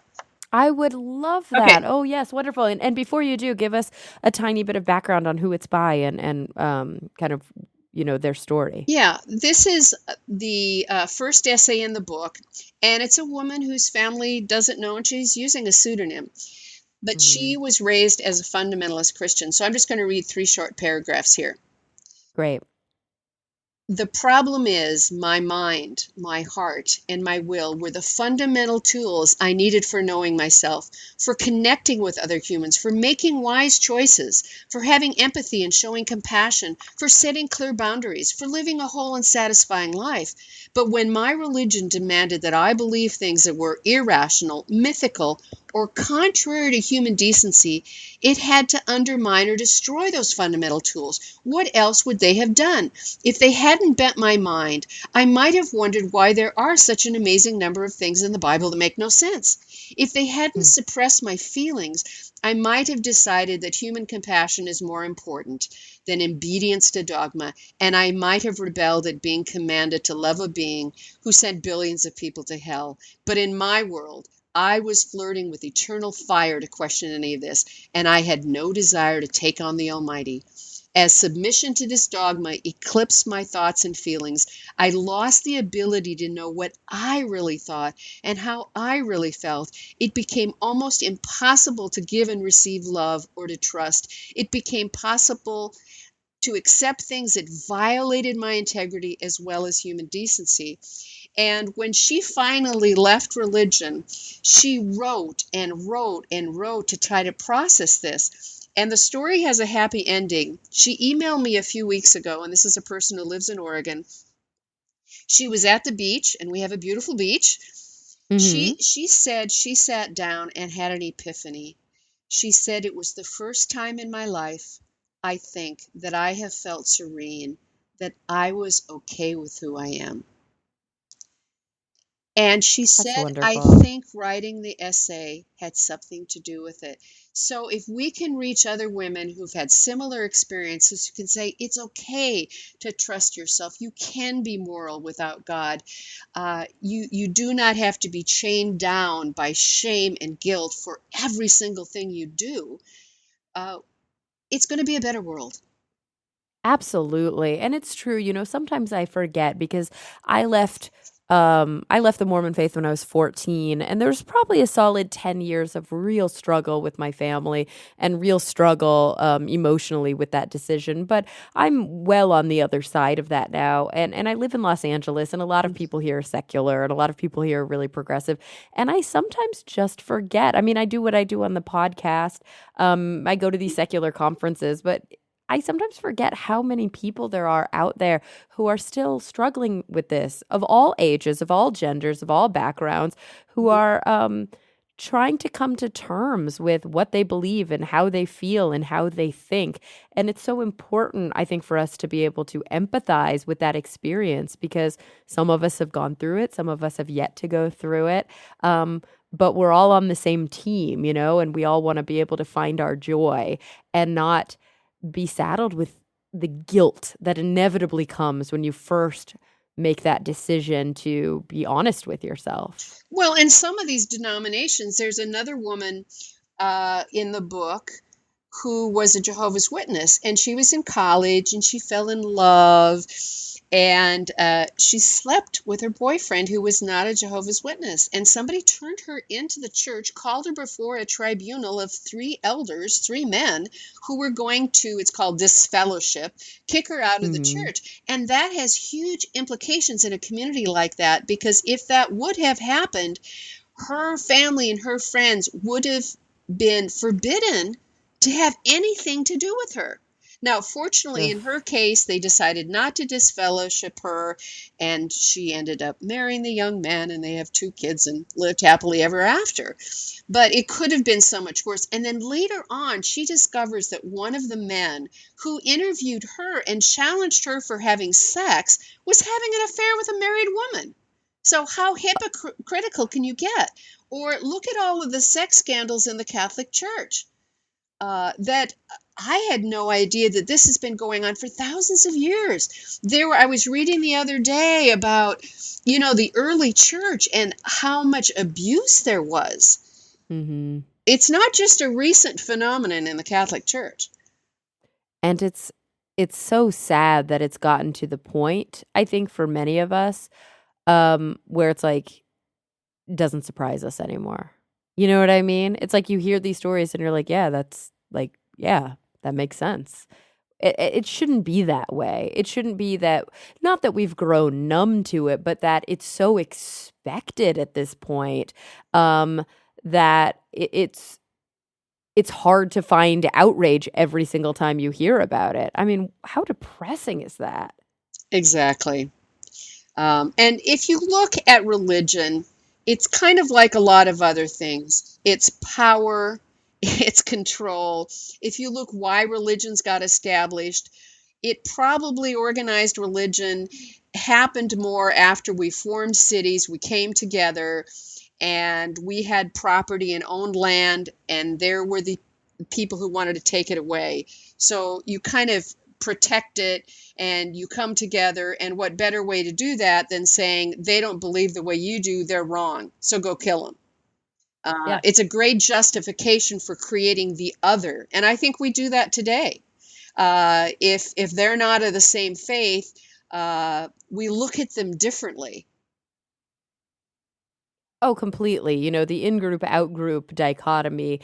I would love Okay. that. Oh, yes, wonderful. And before you do, give us a tiny bit of background on who it's by and kind of, their story. Yeah, this is the first essay in the book, and it's a woman whose family doesn't know, and she's using a pseudonym. But she Mhm. was raised as a fundamentalist Christian. So I'm just going to read 3 short paragraphs here. Great. The problem is my mind, my heart, and my will were the fundamental tools I needed for knowing myself, for connecting with other humans, for making wise choices, for having empathy and showing compassion, for setting clear boundaries, for living a whole and satisfying life. But when my religion demanded that I believe things that were irrational, mythical, or contrary to human decency, it had to undermine or destroy those fundamental tools. What else would they have done? If they hadn't bent my mind, I might have wondered why there are such an amazing number of things in the Bible that make no sense. If they hadn't suppressed my feelings, I might have decided that human compassion is more important than obedience to dogma, and I might have rebelled at being commanded to love a being who sent billions of people to hell. But in my world, I was flirting with eternal fire to question any of this, and I had no desire to take on the Almighty. As submission to this dogma eclipsed my thoughts and feelings, I lost the ability to know what I really thought and how I really felt. It became almost impossible to give and receive love or to trust. It became possible to accept things that violated my integrity as well as human decency. And when she finally left religion, she wrote and wrote and wrote to try to process this. And the story has a happy ending. She emailed me a few weeks ago, and this is a person who lives in Oregon. She was at the beach, and we have a beautiful beach. Mm-hmm. She said she sat down and had an epiphany. She said, it was the first time in my life, I think, that I have felt serene, that I was okay with who I am. And she That's said, I wonderful. think writing the essay had something to do with it. So if we can reach other women who've had similar experiences who can say, it's okay to trust yourself. You can be moral without God. You do not have to be chained down by shame and guilt for every single thing you do. Uh, it's going to be a better world. Absolutely. And it's true, sometimes I forget because I left I left the Mormon faith when I was 14, and there was probably a solid 10 years of real struggle with my family and real struggle emotionally with that decision. But I'm well on the other side of that now. And I live in Los Angeles, and a lot of people here are secular and a lot of people here are really progressive. And I sometimes just forget. I mean, I do what I do on the podcast. I go to these secular conferences, but I sometimes forget how many people there are out there who are still struggling with this, of all ages, of all genders, of all backgrounds, who are trying to come to terms with what they believe and how they feel and how they think. And it's so important, I think, for us to be able to empathize with that experience because some of us have gone through it, some of us have yet to go through it. But we're all on the same team, and we all want to be able to find our joy and not be saddled with the guilt that inevitably comes when you first make that decision to be honest with yourself. Well, in some of these denominations, there's another woman in the book who was a Jehovah's Witness, and she was in college and she fell in love, and she slept with her boyfriend who was not a Jehovah's Witness, and somebody turned her into the church, called her before a tribunal of three elders, three men who were going to, it's called disfellowship, kick her out of the Hmm. church. And that has huge implications in a community like that, because if that would have happened, her family and her friends would have been forbidden to have anything to do with her. Now, fortunately, Ugh. in her case, they decided not to disfellowship her, and she ended up marrying the young man, and they have two kids and lived happily ever after. But it could have been so much worse. And then later on, she discovers that one of the men who interviewed her and challenged her for having sex was having an affair with a married woman. So how hypocritical can you get? Or look at all of the sex scandals in the Catholic Church. That I had no idea that this has been going on for thousands of years. I was reading the other day about, the early church and how much abuse there was. Hmm. It's not just a recent phenomenon in the Catholic Church. And it's so sad that it's gotten to the point, I think, for many of us, where it's like doesn't surprise us anymore. You know what I mean? It's like you hear these stories and you're like, yeah, that's like, yeah, that makes sense. It shouldn't be that way. It shouldn't be that, not that we've grown numb to it, but that it's so expected at this point, that it's hard to find outrage every single time you hear about it. I mean, how depressing is that? Exactly. And if you look at religion, it's kind of like a lot of other things. It's power, it's control. If you look why religions got established, it probably organized religion happened more after we formed cities, we came together, and we had property and owned land, and there were the people who wanted to take it away. So you kind of protect it and you come together. And what better way to do that than saying they don't believe the way you do, they're wrong, so go kill them. Yeah. It's a great justification for creating the other. And I think we do that today. If they're not of the same faith, we look at them differently. Oh, completely. You know, the in-group, out-group dichotomy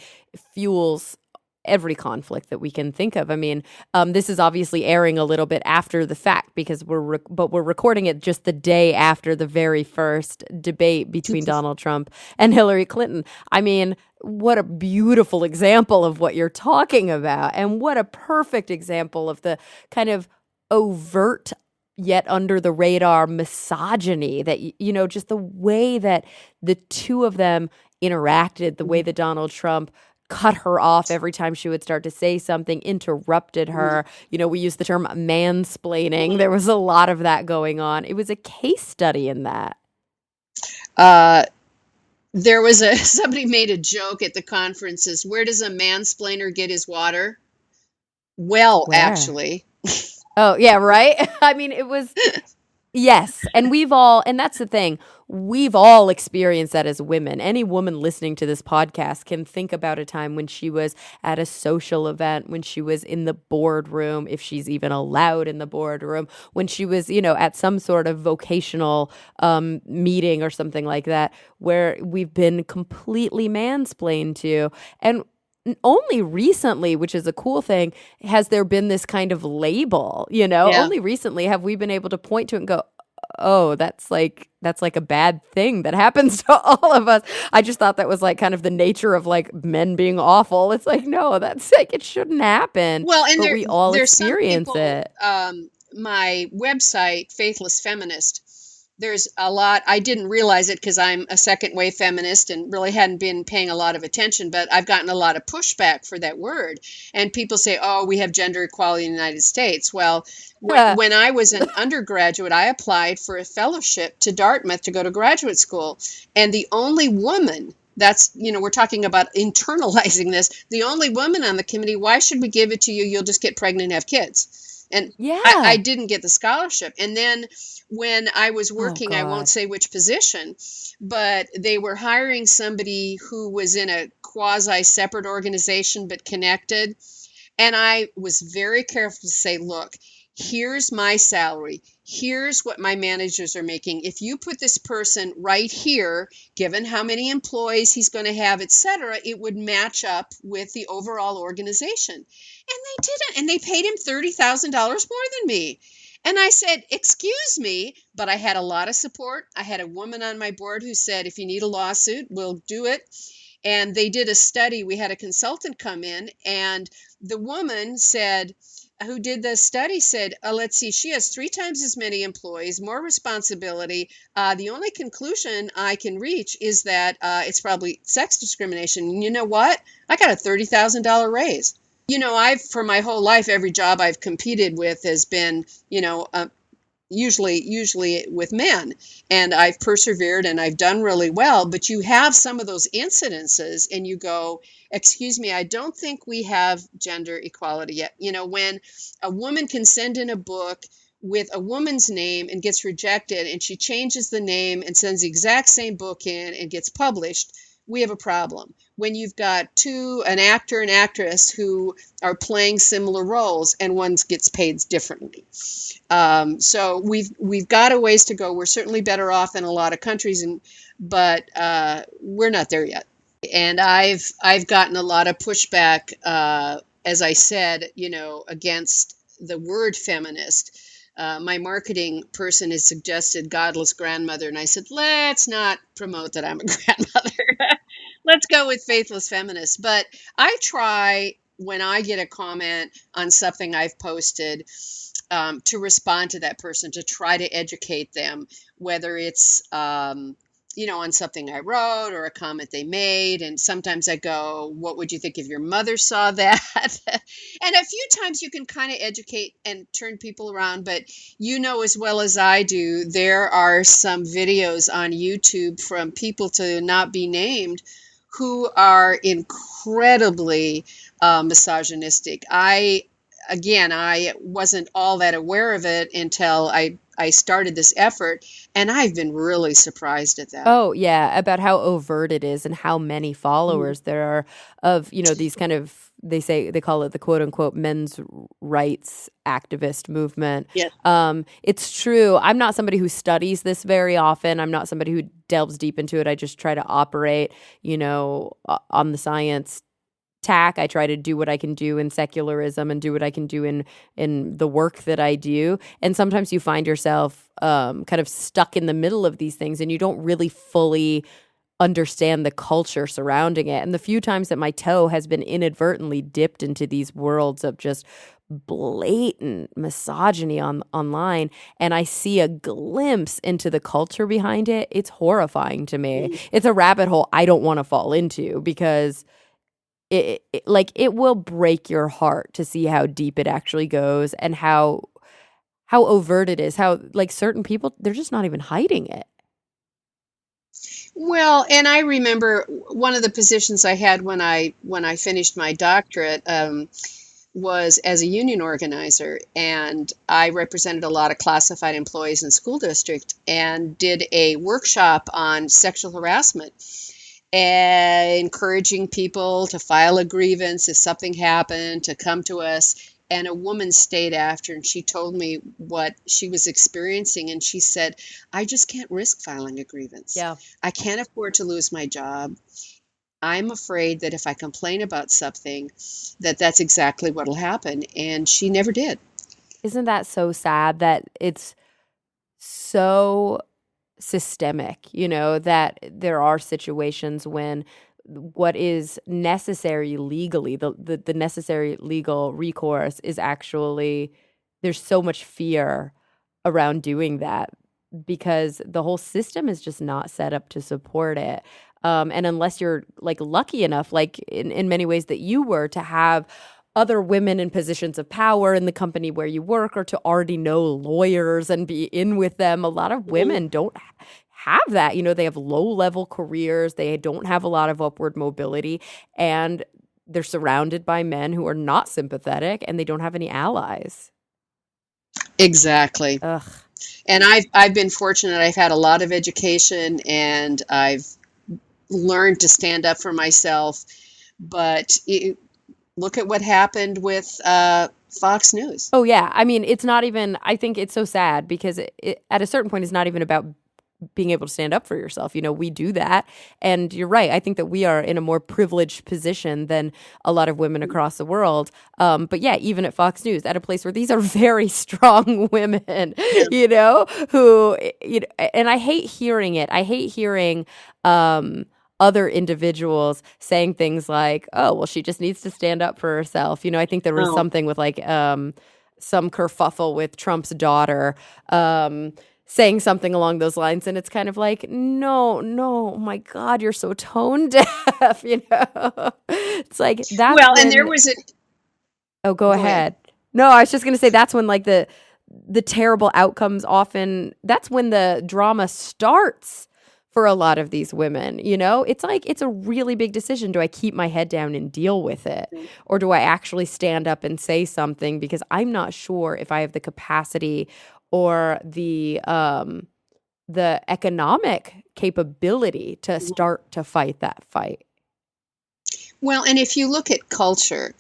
fuels every conflict that we can think of. I mean, this is obviously airing a little bit after the fact because but we're recording it just the day after the very first debate between Donald Trump and Hillary Clinton. I mean, what a beautiful example of what you're talking about, and what a perfect example of the kind of overt yet under the radar misogyny that just the way that the two of them interacted, the way that Donald Trump cut her off every time she would start to say something, interrupted her. You know, we use the term mansplaining. There was a lot of that going on. It was a case study in that. There was somebody made a joke at the conferences. Where does a mansplainer get his water? Well, Where? actually. Oh, yeah, right? I mean, it was, yes. And and that's the thing, we've all experienced that as women. Any woman listening to this podcast can think about a time when she was at a social event, when she was in the boardroom, if she's even allowed in the boardroom, when she was, at some sort of vocational meeting or something like that, where we've been completely mansplained to. And only recently, which is a cool thing, has there been this kind of label, Yeah. only recently have we been able to point to it and go, oh, that's like a bad thing that happens to all of us. I just thought that was like kind of the nature of like men being awful. It's like, no, that's like, it shouldn't happen, Well, and but we all there's some experience people, it. my website, Faithless Feminist, there's a lot, I didn't realize it because I'm a second wave feminist and really hadn't been paying a lot of attention, but I've gotten a lot of pushback for that word. And people say, oh, we have gender equality in the United States. Well, when I was an undergraduate, I applied for a fellowship to Dartmouth to go to graduate school. And the only woman, we're talking about internalizing this, the only woman on the committee, why should we give it to you? You'll just get pregnant and have kids. And I Yeah. didn't get the scholarship. And then when I was Oh working, I won't God. say which position, but they were hiring somebody who was in a quasi separate organization but connected. And I was very careful to say, look, here's my salary. Here's what my managers are making. If you put this person right here, given how many employees he's going to have, et cetera, it would match up with the overall organization. And they didn't. And they paid him $30,000 more than me. And I said, excuse me, but I had a lot of support. I had a woman on my board who said, if you need a lawsuit, we'll do it. And they did a study. We had a consultant come in, and the woman said, who did the study said, let's see, she has 3 times as many employees, more responsibility. The only conclusion I can reach is that it's probably sex discrimination. And you know what? I got a $30,000 raise. I've, for my whole life, every job I've competed with has been, usually with men, and I've persevered and I've done really well. But you have some of those incidences and you go, excuse me, I don't think we have gender equality yet. When a woman can send in a book with a woman's name and gets rejected, and she changes the name and sends the exact same book in and gets published, we have a problem. When you've got an actor and actress who are playing similar roles and one gets paid differently. So we've got a ways to go. We're certainly better off than a lot of countries, but we're not there yet. And I've gotten a lot of pushback, as I said, against the word feminist. My marketing person has suggested godless grandmother, and I said, let's not promote that I'm a grandmother. Let's go with faithless feminist. But I try, when I get a comment on something I've posted, to respond to that person, to try to educate them, whether it's on something I wrote or a comment they made. And sometimes I go, what would you think if your mother saw that? And a few times you can kind of educate and turn people around. But as well as I do, there are some videos on YouTube from people to not be named who are incredibly misogynistic. I wasn't all that aware of it until I started this effort, and I've been really surprised at that. Oh, yeah, about how overt it is and how many Mhm. followers there are of, these kind of, they call it the quote unquote men's rights activist movement. Yes. It's true. I'm not somebody who studies this very often. I'm not somebody who delves deep into it. I just try to operate, on the science tack. I try to do what I can do in secularism and do what I can do in the work that I do. And sometimes you find yourself kind of stuck in the middle of these things, and you don't really fully understand the culture surrounding it. And the few times that my toe has been inadvertently dipped into these worlds of just blatant misogyny online, and I see a glimpse into the culture behind it, it's horrifying to me. Mhm. It's a rabbit hole I don't want to fall into, because it will break your heart to see how deep it actually goes, and how overt it is, how like certain people, they're just not even hiding it. Well, and I remember one of the positions I had when I finished my doctorate was as a union organizer, and I represented a lot of classified employees in the school district and did a workshop on sexual harassment, encouraging people to file a grievance if something happened, to come to us. And a woman stayed after, and she told me what she was experiencing. And she said, I just can't risk filing a grievance. Yeah. I can't afford to lose my job. I'm afraid that if I complain about something, that's exactly what will happen. And she never did. Isn't that so sad that it's so systemic, that there are situations when what is necessary legally, the necessary legal recourse is actually, there's so much fear around doing that, because the whole system is just not set up to support it. And unless you're like lucky enough, like in many ways that you were, to have other women in positions of power in the company where you work, or to already know lawyers and be in with them. A lot of Mhm. women don't have that. They have low level careers, they don't have a lot of upward mobility, and they're surrounded by men who are not sympathetic, and they don't have any allies. Exactly. Ugh. And I've been fortunate. I've had a lot of education, and I've learned to stand up for myself. But look at what happened with Fox News. Oh, yeah. I mean, it's not even, I think it's so sad, because at a certain point, it's not even about being able to stand up for yourself. We do that. And you're right. I think that we are in a more privileged position than a lot of women across the world. But yeah, even at Fox News, at a place where these are very strong women, Yeah. who, and I hate hearing it. I hate hearing, other individuals saying things like, oh, well, she just needs to stand up for herself. I think there was Oh, something with like some kerfuffle with Trump's daughter, saying something along those lines. And it's kind of like, no, no, oh my God, you're so tone deaf, It's like, that's well, and there when, was a. oh, go Go ahead. ahead. No, I was just going to say, that's when like the terrible outcomes often, that's when the drama starts for a lot of these women. It's like, it's a really big decision. Do I keep my head down and deal with it, or do I actually stand up and say something, because I'm not sure if I have the capacity or the economic capability to start to fight that fight. Well, and if you look at culture,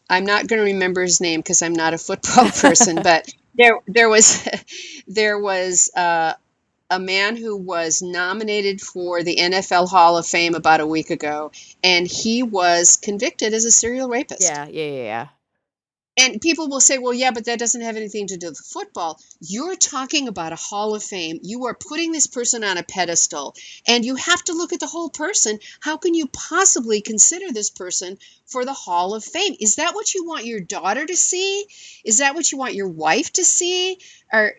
I'm not going to remember his name because I'm not a football person, but there was there was a man who was nominated for the NFL Hall of Fame about a week ago, and he was convicted as a serial rapist. Yeah, yeah, yeah, yeah. And people will say, well, yeah, but that doesn't have anything to do with football. You're talking about a Hall of Fame. You are putting this person on a pedestal, and you have to look at the whole person. How can you possibly consider this person for the Hall of Fame? Is that what you want your daughter to see? Is that what you want your wife to see? Or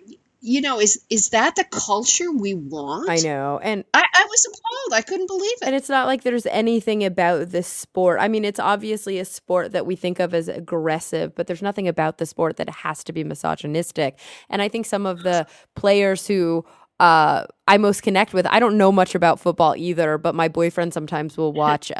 is that the culture we I want? know. I was appalled. I couldn't believe And it. it's not like there's anything about this sport. I mean, it's obviously a sport that we think of as aggressive, but there's nothing about the sport that has to be misogynistic. And I think some of the players who I most connect with, I don't know much about football either, but my boyfriend sometimes will watch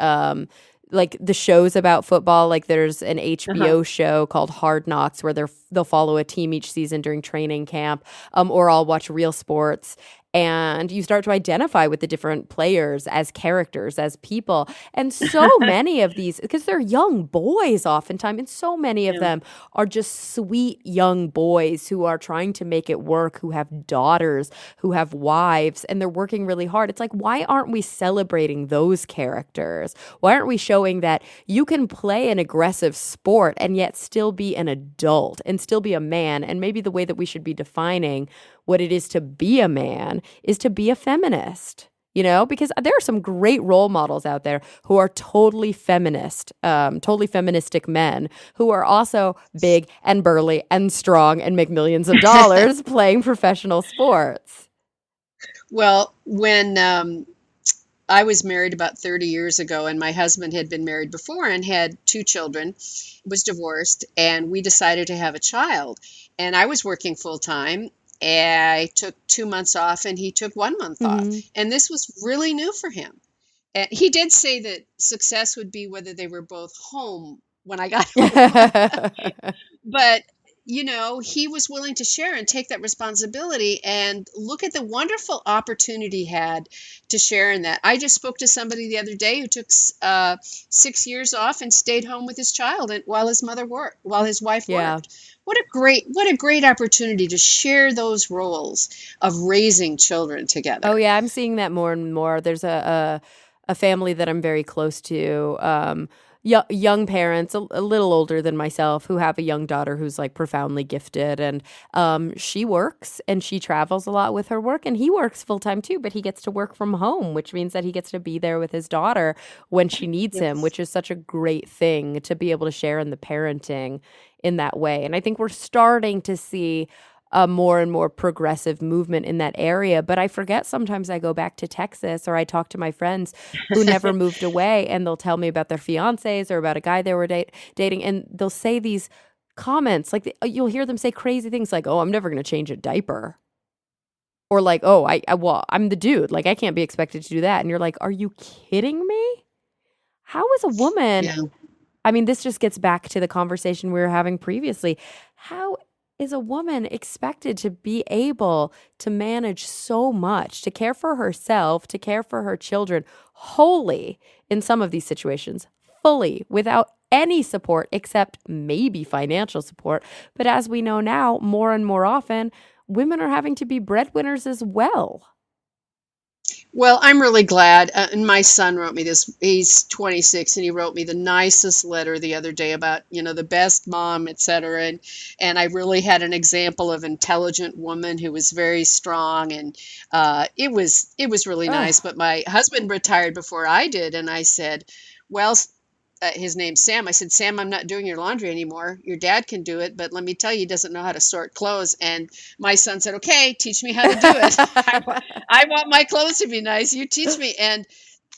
like the shows about football. Like there's an Uh-huh. HBO show called Hard Knocks where they'll follow a team each season during training camp, or I'll watch Real Sports. And you start to identify with the different players as characters, as people. And so many of these, because they're young boys oftentimes, and so many of Yeah. them are just sweet young boys who are trying to make it work, who have daughters, who have wives, and they're working really hard. It's like, why aren't we celebrating those characters? Why aren't we showing that you can play an aggressive sport and yet still be an adult and still be a man? And maybe the way that we should be defining what it is to be a man is to be a feminist. Because there are some great role models out there who are totally feminist, totally feministic men who are also big and burly and strong and make millions of dollars playing professional sports. Well, when I was married about 30 years ago, and my husband had been married before and had two children, was divorced, and we decided to have a child. And I was working full time. I took 2 months off, and he took 1 month off. Hmm. And this was really new for him. And he did say that success would be whether they were both home when I got home. But he was willing to share and take that responsibility, and look at the wonderful opportunity he had to share in that. I just spoke to somebody the other day who took 6 years off and stayed home with his child, and while his wife Yeah. worked. What a great opportunity to share those roles of raising children Oh together. yeah, I'm seeing that more and more. There's a family that I'm very close to, young parents, a little older than myself, who have a young daughter who's like profoundly gifted, and she works and she travels a lot with her work, and he works full time too, but he gets to work from home, which means that he gets to be there with his daughter when she needs him, Yes. which is such a great thing to be able to share in the parenting in that way. And I think we're starting to see a more and more progressive movement in that area. But I forget sometimes I go back to Texas or I talk to my friends who never moved away and they'll tell me about their fiancés or about a guy they were dating. And they'll say these comments like you'll hear them say crazy things like, oh, I'm never going to change a diaper. Or like, oh, well, I'm the dude. Like, I can't be expected to do that. And you're like, are you kidding me? How is a woman Yeah. I mean, this just gets back to the conversation we were having previously. How is a woman expected to be able to manage so much, to care for herself, to care for her children wholly in some of these situations, fully, without any support except maybe financial support? But as we know now, more and more often, women are having to be breadwinners as well. Well, I'm really glad. And my son wrote me this. He's 26, and he wrote me the nicest letter the other day about, the best mom, et cetera. And I really had an example of intelligent woman who was very strong, and it was really nice. Oh, But my husband retired before I did, and I said, well, his name's Sam. I said, Sam, I'm not doing your laundry anymore. Your dad can do it, but let me tell you, he doesn't know how to sort clothes. And my son said, okay, teach me how to do it. I want my clothes to be nice. You teach me. And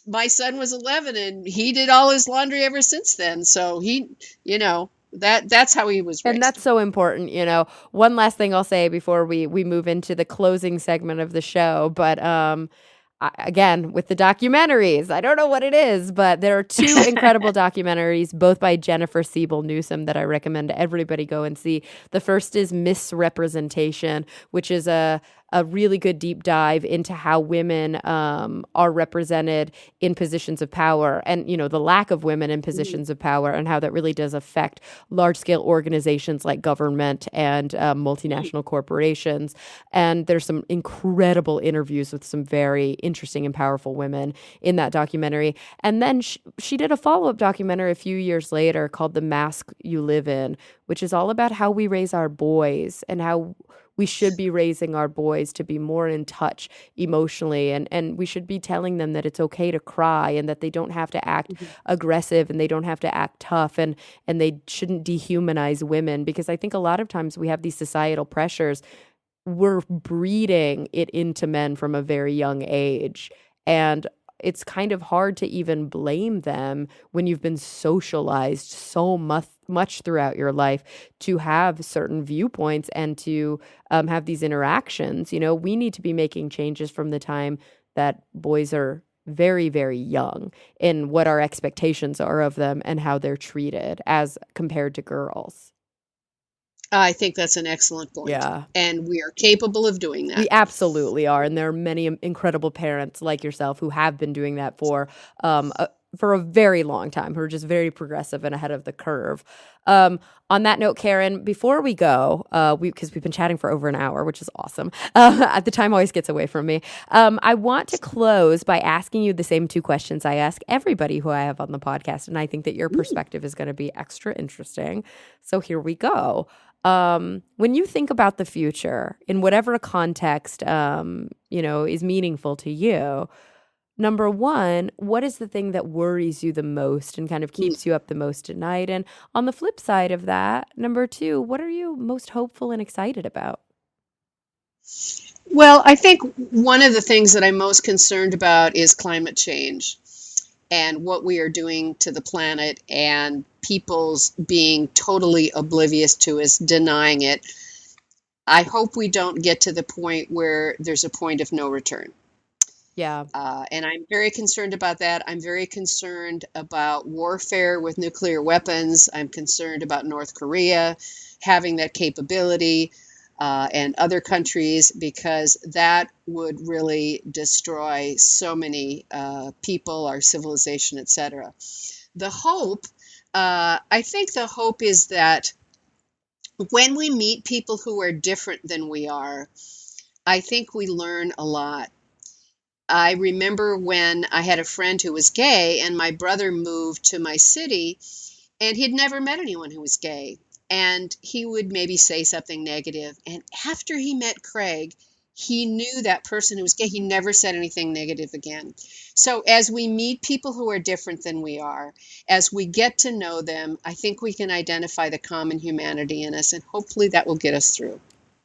my son was 11, and he did all his laundry ever since then. So that's how he was and that's raised. so important, One last thing I'll say before we move into the closing segment of the show, but again, with the documentaries, I don't know what it is, but there are two incredible documentaries, both by Jennifer Siebel Newsom, that I recommend everybody go and see. The first is Misrepresentation, which is a really good deep dive into how women are represented in positions of power, and the lack of women in Mhm. positions of power, and how that really does affect large scale organizations like government and multinational corporations. And there's some incredible interviews with some very interesting and powerful women in that documentary. And then she did a follow-up documentary a few years later called The Mask You Live In, which is all about how we raise our boys and how we should be raising our boys to be more in touch emotionally, and we should be telling them that it's okay to cry and that they don't have to act Mhm. aggressive and they don't have to act tough, and they shouldn't dehumanize women, because I think a lot of times we have these societal pressures we're breeding it into men from a very young age. And it's kind of hard to even blame them when you've been socialized so much throughout your life to have certain viewpoints and to have these interactions. You know, we need to be making changes from the time that boys are very, very young in what our expectations are of them and how they're treated as compared to girls. I think that's an excellent point. Yeah. And we are capable of doing that. We absolutely are. And there are many incredible parents like yourself who have been doing that for a very long time, who are just very progressive and ahead of the curve. On that note, Karen, before we go, because we've been chatting for over an hour, which is awesome. The time always gets away from me. I want to close by asking you the same two questions I ask everybody who I have on the podcast. And I think that your perspective is going to be extra interesting. So here we go. When you think about the future in whatever context, is meaningful to you, number one, what is the thing that worries you the most and kind of keeps you up the most at night? And on the flip side of that, number two, what are you most hopeful and excited about? Well, I think one of the things that I'm most concerned about is climate change and what we are doing to the planet, and people's being totally oblivious to us, denying it. I hope we don't get to the point where there's a point of no return. Yeah. And I'm very concerned about that. I'm very concerned about warfare with nuclear weapons. I'm concerned about North Korea having that capability, and other countries, because that would really destroy so many people, our civilization, etc. The hope, I think the hope is that when we meet people who are different than we are, I think we learn a lot. I remember when I had a friend who was gay, and my brother moved to my city, and he'd never met anyone who was gay. And he would maybe say something negative. And after he met Craig, he knew that person who was gay. He never said anything negative again. So as we meet people who are different than we are, as we get to know them, I think we can identify the common humanity in us, and hopefully that will get us through.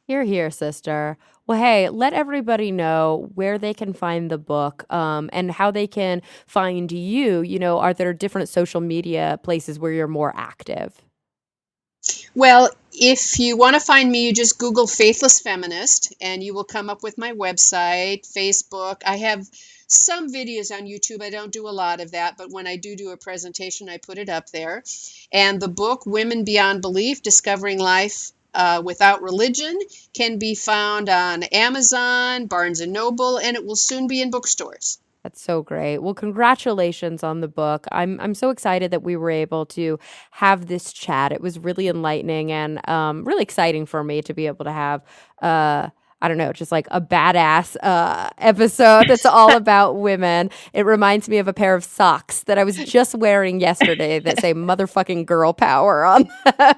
Hear, hear, sister. Well, hey, let everybody know where they can find the book, and how they can find you. You know, are there different social media places where you're more active? Well, if you want to find me, you just Google Faithless Feminist and you will come up with my website, Facebook. I have some videos on YouTube. I don't do a lot of that, but when I do a presentation, I put it up there. And the book, Women Beyond Belief, Discovering Life Without Religion, can be found on Amazon, Barnes & Noble, and it will soon be in bookstores. That's so great. Well, congratulations on the book. I'm so excited that we were able to have this chat. It was really enlightening and really exciting for me to be able to have I don't know, just like a badass episode that's all about women. It reminds me of a pair of socks that I was just wearing yesterday that say motherfucking girl power on them.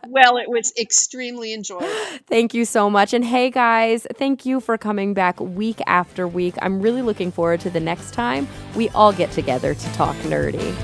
Well, it was extremely enjoyable. Thank you so much. And hey, guys, thank you for coming back week after week. I'm really looking forward to the next time we all get together to talk nerdy.